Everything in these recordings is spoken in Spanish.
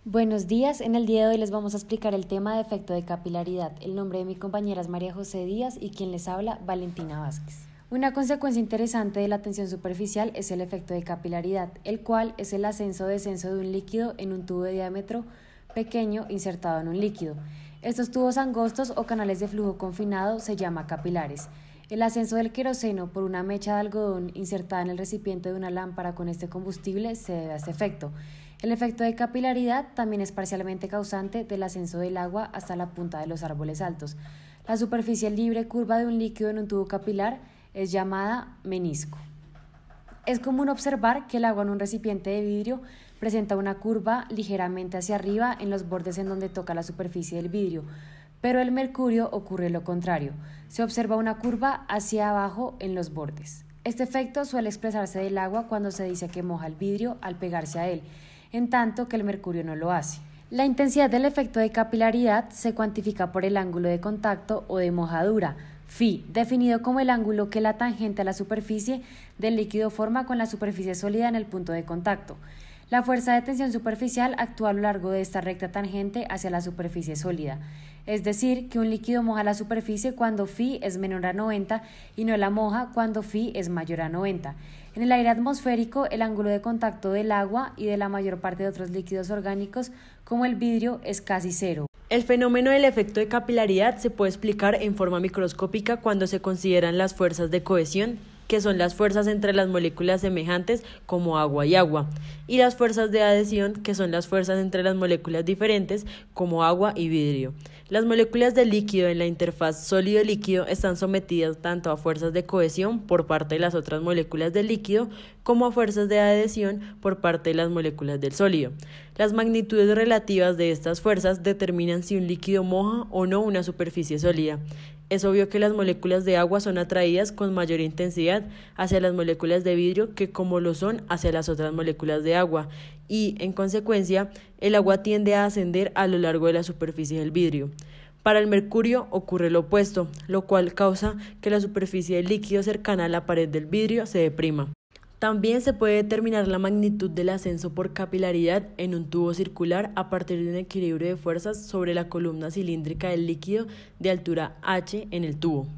Buenos días, en el día de hoy les vamos a explicar el tema de efecto de capilaridad. El nombre de mi compañera es María José Díaz y quien les habla, Valentina Vázquez. Una consecuencia interesante de la tensión superficial es el efecto de capilaridad, el cual es el ascenso o descenso de un líquido en un tubo de diámetro pequeño insertado en un líquido. Estos tubos angostos o canales de flujo confinado se llaman capilares. El ascenso del queroseno por una mecha de algodón insertada en el recipiente de una lámpara con este combustible se debe a este efecto. El efecto de capilaridad también es parcialmente causante del ascenso del agua hasta la punta de los árboles altos. La superficie libre curva de un líquido en un tubo capilar es llamada menisco. Es común observar que el agua en un recipiente de vidrio presenta una curva ligeramente hacia arriba en los bordes en donde toca la superficie del vidrio, pero el mercurio ocurre lo contrario. Se observa una curva hacia abajo en los bordes. Este efecto suele expresarse del agua cuando se dice que moja el vidrio al pegarse a él, en tanto que el mercurio no lo hace. La intensidad del efecto de capilaridad se cuantifica por el ángulo de contacto o de mojadura, φ, definido como el ángulo que la tangente a la superficie del líquido forma con la superficie sólida en el punto de contacto. La fuerza de tensión superficial actúa a lo largo de esta recta tangente hacia la superficie sólida, es decir, que un líquido moja la superficie cuando φ es menor a 90 y no la moja cuando φ es mayor a 90. En el aire atmosférico, el ángulo de contacto del agua y de la mayor parte de otros líquidos orgánicos, como el vidrio, es casi cero. El fenómeno del efecto de capilaridad se puede explicar en forma microscópica cuando se consideran las fuerzas de cohesión, que son las fuerzas entre las moléculas semejantes como agua y agua, y las fuerzas de adhesión, que son las fuerzas entre las moléculas diferentes como agua y vidrio. Las moléculas del líquido en la interfaz sólido-líquido están sometidas tanto a fuerzas de cohesión por parte de las otras moléculas del líquido como a fuerzas de adhesión por parte de las moléculas del sólido. Las magnitudes relativas de estas fuerzas determinan si un líquido moja o no una superficie sólida. Es obvio que las moléculas de agua son atraídas con mayor intensidad hacia las moléculas de vidrio que como lo son hacia las otras moléculas de agua y, en consecuencia, el agua tiende a ascender a lo largo de la superficie del vidrio. Para el mercurio ocurre lo opuesto, lo cual causa que la superficie del líquido cercana a la pared del vidrio se deprima. También se puede determinar la magnitud del ascenso por capilaridad en un tubo circular a partir de un equilibrio de fuerzas sobre la columna cilíndrica del líquido de altura h en el tubo.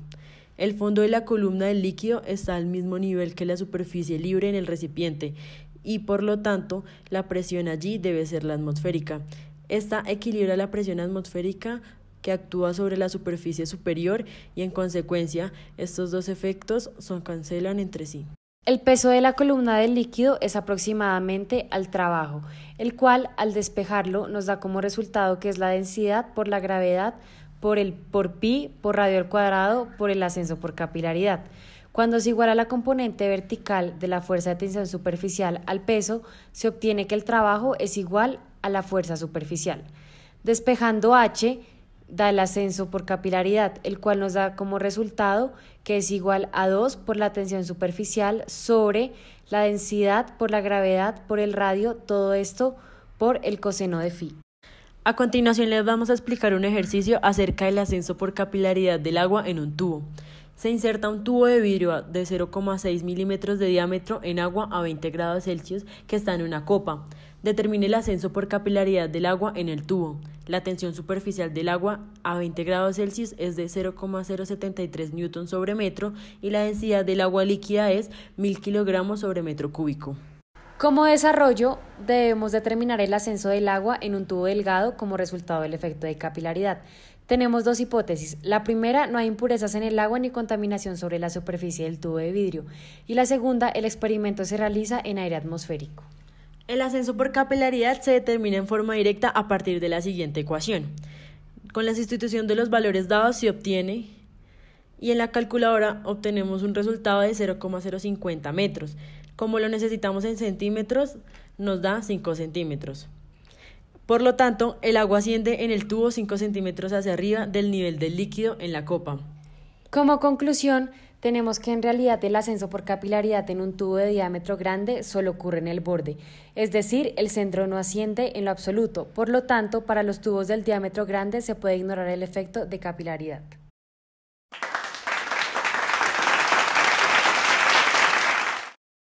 El fondo de la columna del líquido está al mismo nivel que la superficie libre en el recipiente y, por lo tanto, la presión allí debe ser la atmosférica. Esta equilibra la presión atmosférica que actúa sobre la superficie superior y, en consecuencia, estos dos efectos se cancelan entre sí. El peso de la columna del líquido es aproximadamente al trabajo, el cual al despejarlo nos da como resultado que es la densidad por la gravedad por pi por radio al cuadrado por el ascenso por capilaridad. Cuando se iguala la componente vertical de la fuerza de tensión superficial al peso, se obtiene que el trabajo es igual a la fuerza superficial. Despejando h da el ascenso por capilaridad, el cual nos da como resultado que es igual a 2 por la tensión superficial sobre la densidad por la gravedad por el radio, todo esto por el coseno de φ. A continuación les vamos a explicar un ejercicio acerca del ascenso por capilaridad del agua en un tubo. Se inserta un tubo de vidrio de 0,6 milímetros de diámetro en agua a 20 grados Celsius que está en una copa. Determine el ascenso por capilaridad del agua en el tubo. La tensión superficial del agua a 20 grados Celsius es de 0,073 newton sobre metro y la densidad del agua líquida es 1000 kilogramos sobre metro cúbico. Como desarrollo, debemos determinar el ascenso del agua en un tubo delgado como resultado del efecto de capilaridad. Tenemos dos hipótesis. La primera, no hay impurezas en el agua ni contaminación sobre la superficie del tubo de vidrio. Y la segunda, el experimento se realiza en aire atmosférico. El ascenso por capilaridad se determina en forma directa a partir de la siguiente ecuación. Con la sustitución de los valores dados se obtiene y en la calculadora obtenemos un resultado de 0,050 metros. Como lo necesitamos en centímetros, nos da 5 centímetros. Por lo tanto, el agua asciende en el tubo 5 centímetros hacia arriba del nivel del líquido en la copa. Como conclusión, tenemos que en realidad el ascenso por capilaridad en un tubo de diámetro grande solo ocurre en el borde, es decir, el centro no asciende en lo absoluto. Por lo tanto, para los tubos del diámetro grande se puede ignorar el efecto de capilaridad.